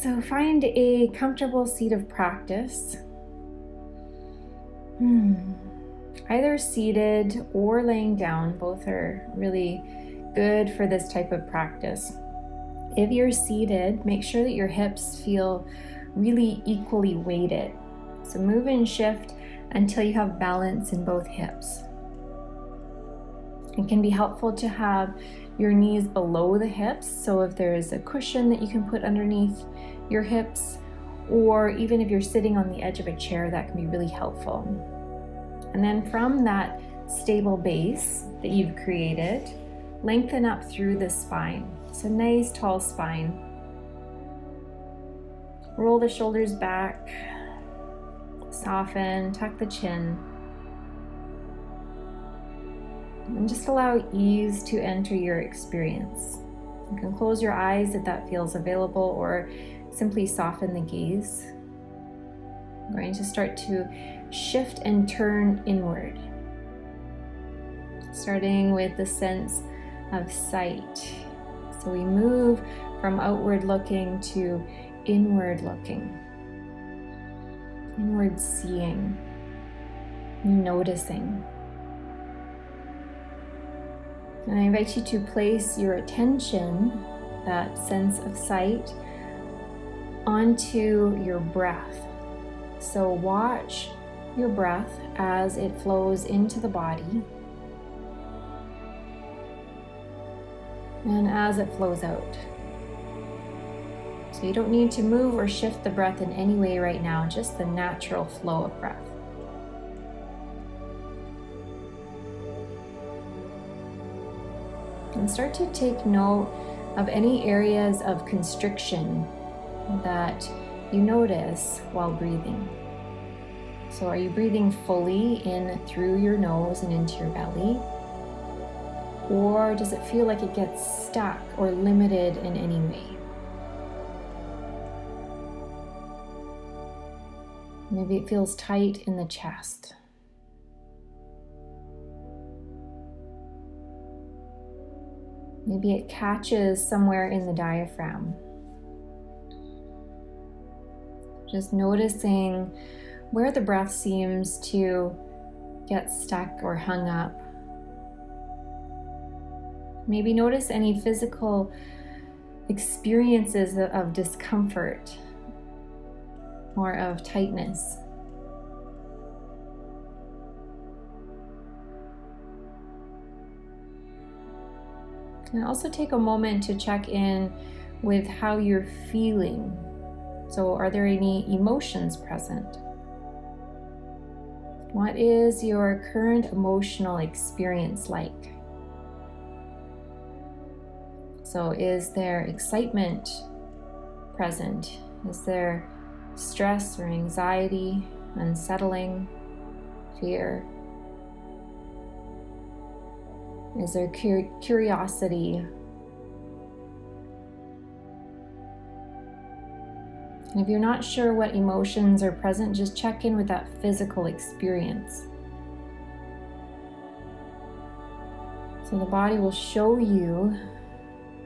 So find a comfortable seat of practice. Either seated or laying down, both are really good for this type of practice. If you're seated, make sure that your hips feel really equally weighted. So move and shift until you have balance in both hips. It can be helpful to have your knees below the hips, so if there's a cushion that you can put underneath your hips, or even if you're sitting on the edge of a chair, that can be really helpful. And then from that stable base that you've created, lengthen up through the spine. So nice tall spine. Roll the shoulders back, soften, tuck the chin. And just allow ease to enter your experience. You can close your eyes if that feels available, or simply soften the gaze. I'm going to start to shift and turn inward, starting with the sense of sight. So we move from outward looking to inward looking, inward seeing, noticing. And I invite you to place your attention, that sense of sight, onto your breath. So watch your breath as it flows into the body and as it flows out. So you don't need to move or shift the breath in any way right now, just the natural flow of breath. And start to take note of any areas of constriction that you notice while breathing. So are you breathing fully in through your nose and into your belly? Or does it feel like it gets stuck or limited in any way? Maybe it feels tight in the chest. Maybe it catches somewhere in the diaphragm. Just noticing where the breath seems to get stuck or hung up. Maybe notice any physical experiences of discomfort or of tightness. And also take a moment to check in with how you're feeling. So are there any emotions present? What is your current emotional experience like? So is there excitement present? Is there stress or anxiety, unsettling, fear? Is there curiosity? And if you're not sure what emotions are present, just check in with that physical experience. So the body will show you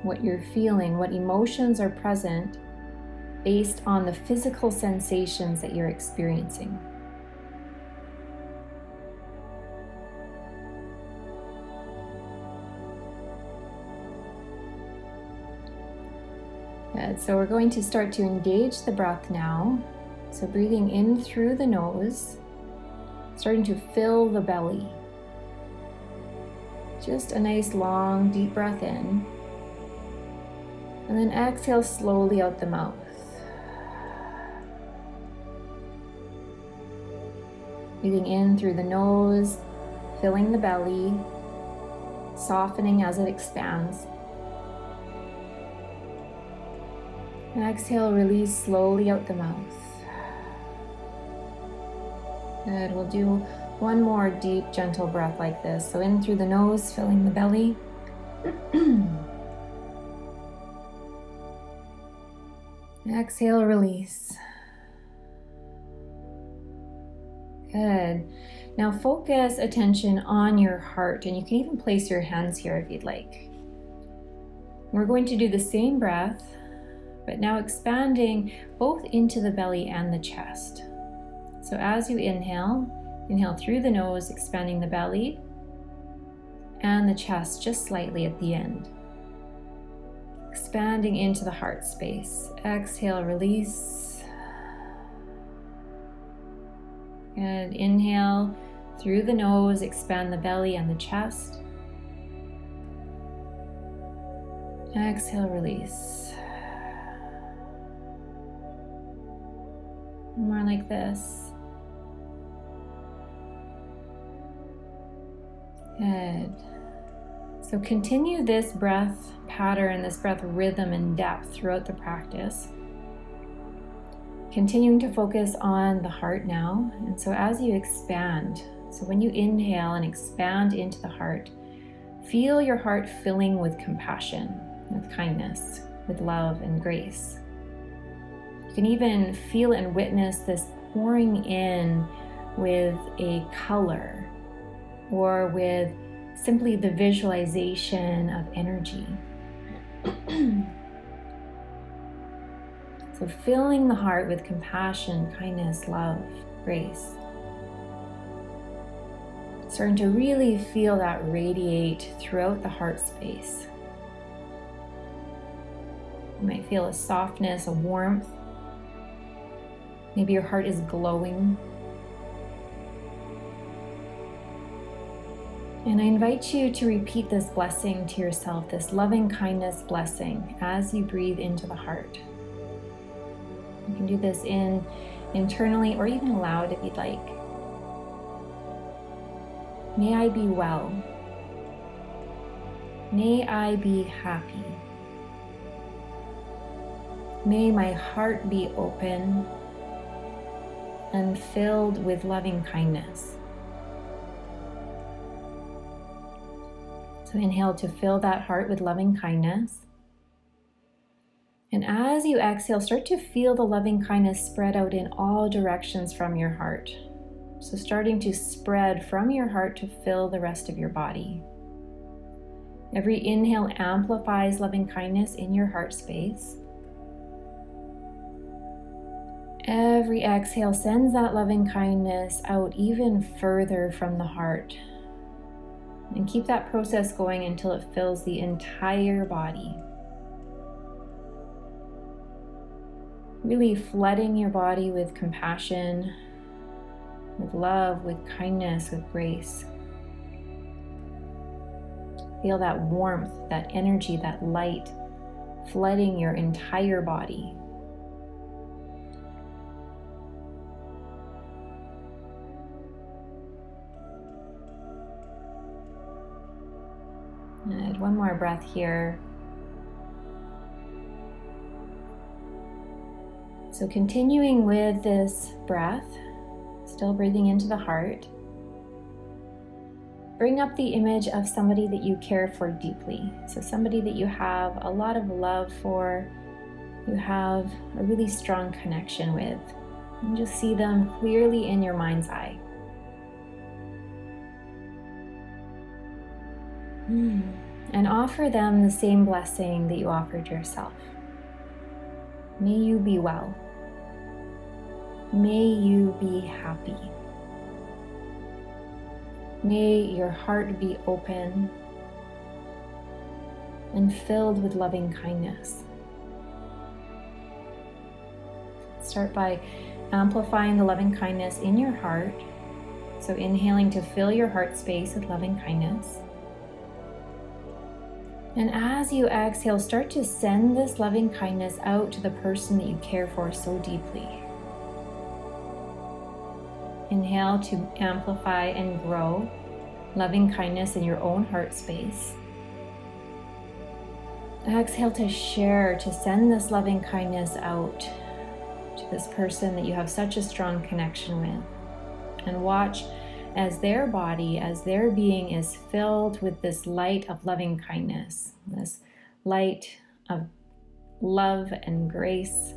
what you're feeling, what emotions are present based on the physical sensations that you're experiencing. Good. So we're going to start to engage the breath now. So breathing in through the nose, starting to fill the belly. Just a nice long deep breath in. And then exhale slowly out the mouth. Breathing in through the nose, filling the belly, softening as it expands. And exhale, release slowly out the mouth. Good. We'll do one more deep, gentle breath like this. So in through the nose, filling the belly. Exhale, release. Good. Now focus attention on your heart, and you can even place your hands here if you'd like. We're going to do the same breath, but now expanding both into the belly and the chest. So as you inhale through the nose, expanding the belly and the chest just slightly at the end. Expanding into the heart space. Exhale, release. And inhale through the nose, expand the belly and the chest. Exhale, release. More like this. Good. So continue this breath pattern, this breath rhythm and depth throughout the practice. Continuing to focus on the heart now. And so as you expand, so when you inhale and expand into the heart, feel your heart filling with compassion, with kindness, with love and grace. You can even feel and witness this pouring in with a color or with simply the visualization of energy. So filling the heart with compassion, kindness, love, grace. Starting to really feel that radiate throughout the heart space. You might feel a softness, a warmth. Maybe your heart is glowing. And I invite you to repeat this blessing to yourself, this loving kindness blessing, as you breathe into the heart. You can do this internally or even aloud if you'd like. May I be well. May I be happy. May my heart be open and filled with loving kindness. So inhale to fill that heart with loving kindness. And as you exhale, start to feel the loving kindness spread out in all directions from your heart. So starting to spread from your heart to fill the rest of your body. Every inhale amplifies loving kindness in your heart space. Every exhale sends that loving kindness out even further from the heart. And keep that process going until it fills the entire body. Really flooding your body with compassion, with love, with kindness, with grace. Feel that warmth, that energy, that light flooding your entire body. And one more breath here. So continuing with this breath, still breathing into the heart. Bring up the image of somebody that you care for deeply. So somebody that you have a lot of love for, you have a really strong connection with. And just see them clearly in your mind's eye. And offer them the same blessing that you offered yourself. May you be well. May you be happy. May your heart be open and filled with loving kindness. Start by amplifying the loving kindness in your heart. So inhaling to fill your heart space with loving kindness. And as you exhale, start to send this loving kindness out to the person that you care for so deeply. Inhale to amplify and grow loving kindness in your own heart space. Exhale to share, to send this loving kindness out to this person that you have such a strong connection with. And watch as their body, as their being is filled with this light of loving kindness, this light of love and grace.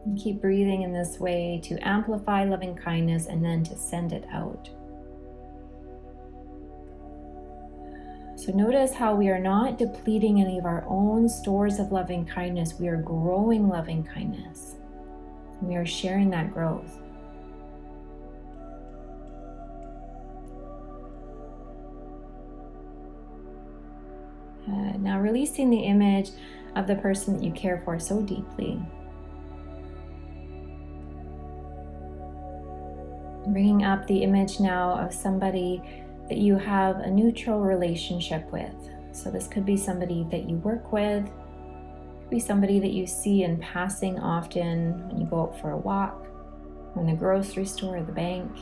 And keep breathing in this way to amplify loving kindness and then to send it out. So notice how we are not depleting any of our own stores of loving kindness. We are growing loving kindness. We are sharing that growth. Now releasing the image of the person that you care for so deeply. Bringing up the image now of somebody that you have a neutral relationship with. So this could be somebody that you work with, could be somebody that you see in passing often when you go out for a walk, or in the grocery store or the bank.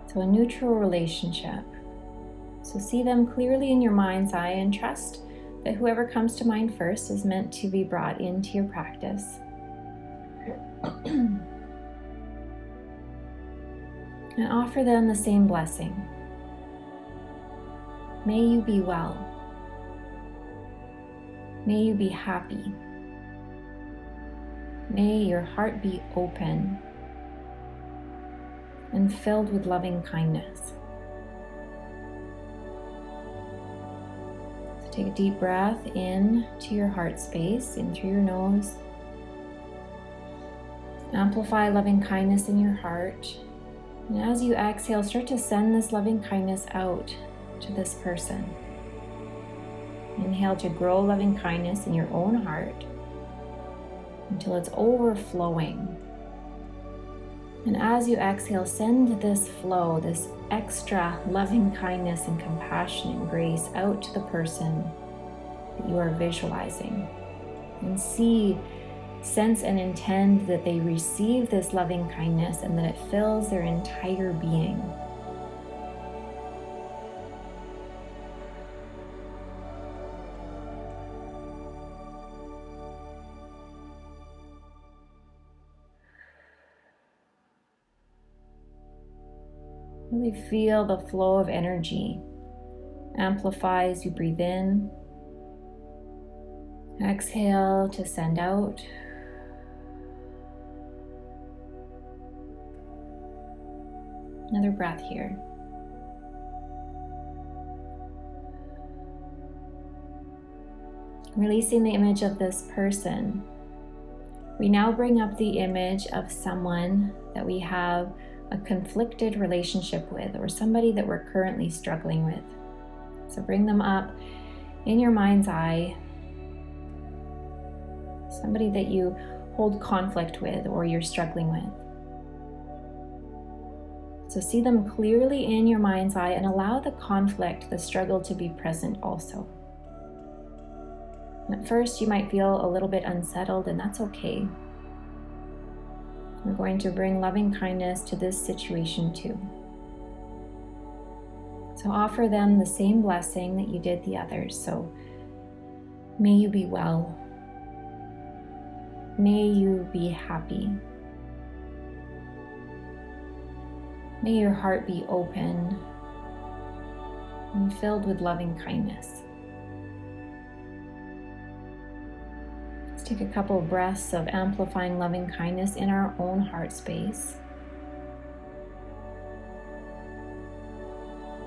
So a neutral relationship. So see them clearly in your mind's eye and trust that whoever comes to mind first is meant to be brought into your practice. And offer them the same blessing. May you be well. May you be happy. May your heart be open and filled with loving kindness. So take a deep breath in to your heart space, in through your nose. Amplify loving kindness in your heart. And as you exhale, start to send this loving kindness out to this person. Inhale to grow loving kindness in your own heart until it's overflowing. And as you exhale, send this flow, this extra loving kindness and compassion and grace out to the person that you are visualizing. And see, sense and intend that they receive this loving kindness and that it fills their entire being. Really feel the flow of energy. Amplify as you breathe in. Exhale to send out. Another breath here. Releasing the image of this person. We now bring up the image of someone that we have a conflicted relationship with, or somebody that we're currently struggling with. So bring them up in your mind's eye. Somebody that you hold conflict with or you're struggling with. So see them clearly in your mind's eye and allow the conflict, the struggle to be present also. And at first you might feel a little bit unsettled, and that's okay. We're going to bring loving kindness to this situation too. So offer them the same blessing that you did the others. So may you be well. May you be happy. May your heart be open and filled with loving kindness. Let's take a couple of breaths of amplifying loving kindness in our own heart space.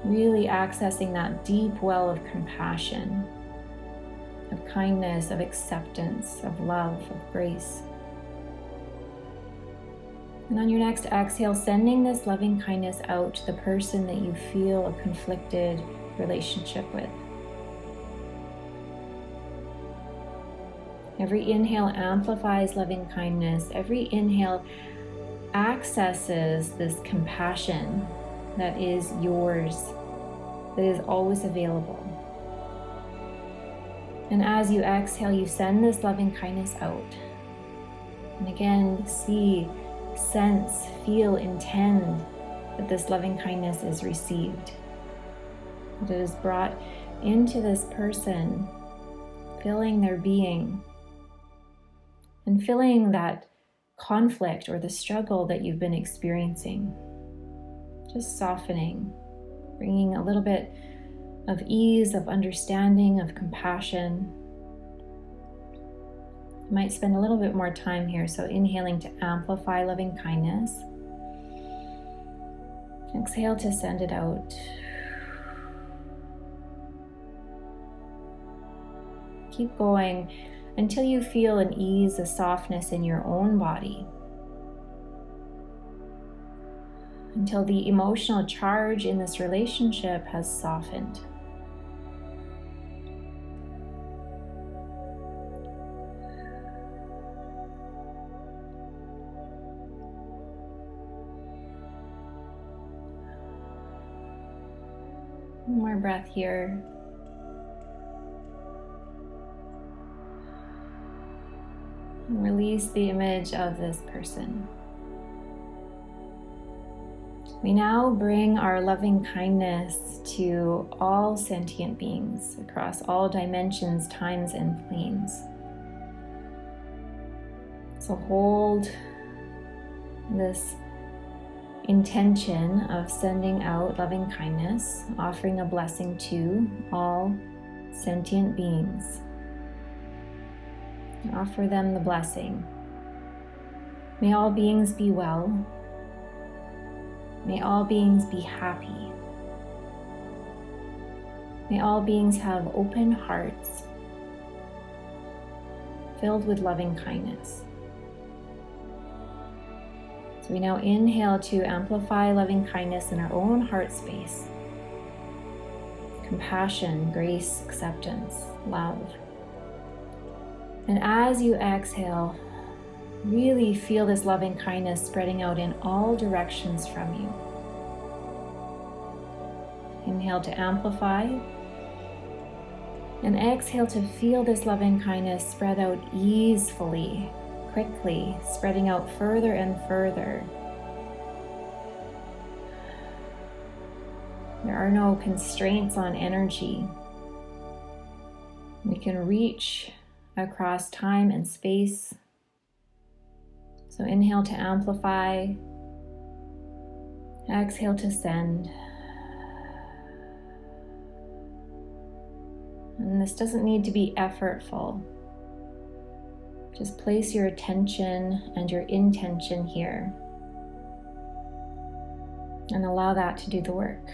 Really accessing that deep well of compassion, of kindness, of acceptance, of love, of grace. And on your next exhale, sending this loving kindness out to the person that you feel a conflicted relationship with. Every inhale amplifies loving kindness. Every inhale accesses this compassion that is yours, that is always available. And as you exhale, you send this loving kindness out. And again, see, sense, feel, intend that this loving kindness is received. That it is brought into this person, filling their being and filling that conflict or the struggle that you've been experiencing. Just softening, bringing a little bit of ease, of understanding, of compassion. You might spend a little bit more time here, so inhaling to amplify loving kindness. Exhale to send it out. Keep going until you feel an ease, a softness in your own body. Until the emotional charge in this relationship has softened. One more breath here. And release the image of this person. We now bring our loving kindness to all sentient beings across all dimensions, times, and planes. So hold this intention of sending out loving kindness, offering a blessing to all sentient beings. Offer them the blessing. May all beings be well. May all beings be happy. May all beings have open hearts filled with loving kindness. So we now inhale to amplify loving kindness in our own heart space. Compassion, grace, acceptance, love. And as you exhale, really feel this loving kindness spreading out in all directions from you. Inhale to amplify. And exhale to feel this loving kindness spread out easefully, quickly, spreading out further and further. There are no constraints on energy. We can reach across time and space. So inhale to amplify, exhale to send. And this doesn't need to be effortful. Just place your attention and your intention here and allow that to do the work.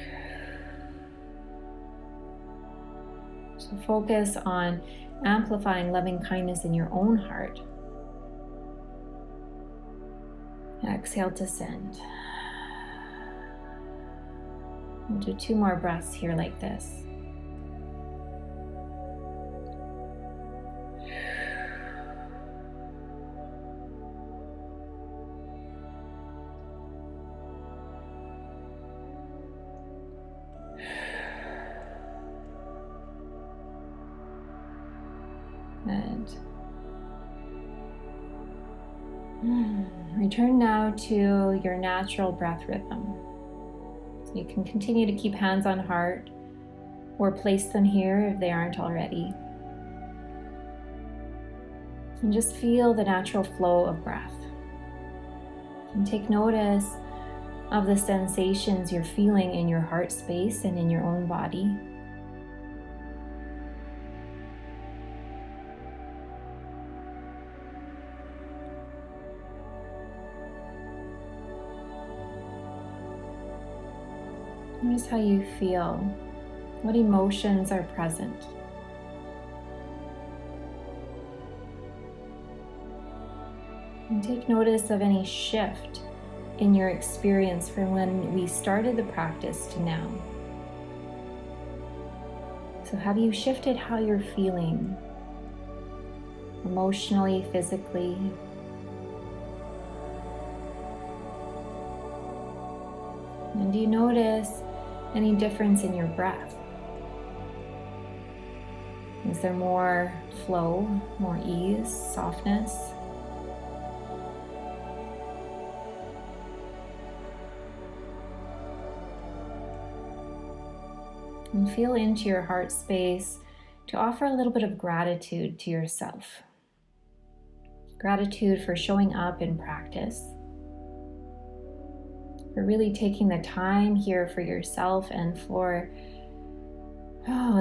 So focus on amplifying loving kindness in your own heart. Exhale to send. We'll do 2 more breaths here like this. Good. Return now to your natural breath rhythm. So you can continue to keep hands on heart or place them here if they aren't already. And just feel the natural flow of breath. And take notice of the sensations you're feeling in your heart space and in your own body. Notice how you feel. What emotions are present? And take notice of any shift in your experience from when we started the practice to now. So have you shifted how you're feeling? Emotionally, physically? And do you notice any difference in your breath? Is there more flow, more ease, softness? And feel into your heart space to offer a little bit of gratitude to yourself. Gratitude for showing up in practice. For really taking the time here for yourself and for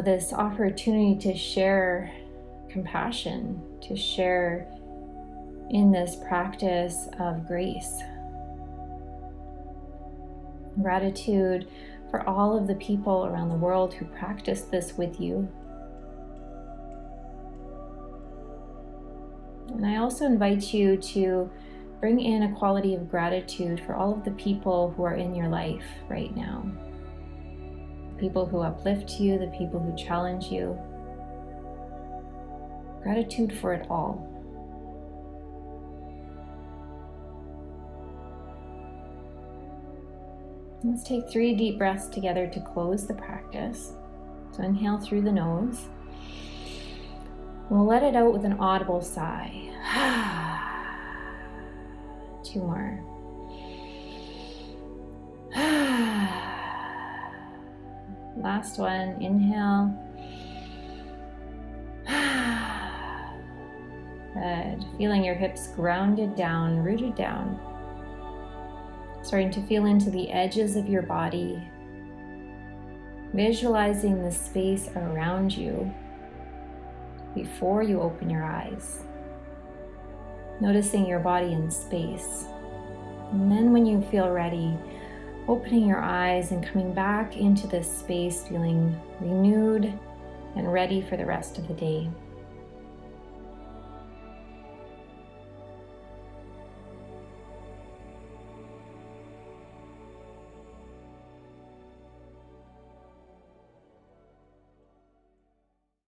this opportunity to share compassion, to share in this practice of grace. Gratitude for all of the people around the world who practice this with you. And I also invite you to bring in a quality of gratitude for all of the people who are in your life right now. The people who uplift you, the people who challenge you. Gratitude for it all. Let's take 3 deep breaths together to close the practice. So inhale through the nose. We'll let it out with an audible sigh. 2 more. Last one, inhale. Good. Feeling your hips grounded down, rooted down. Starting to feel into the edges of your body. Visualizing the space around you before you open your eyes. Noticing your body in space. And then when you feel ready, opening your eyes and coming back into this space feeling renewed and ready for the rest of the day.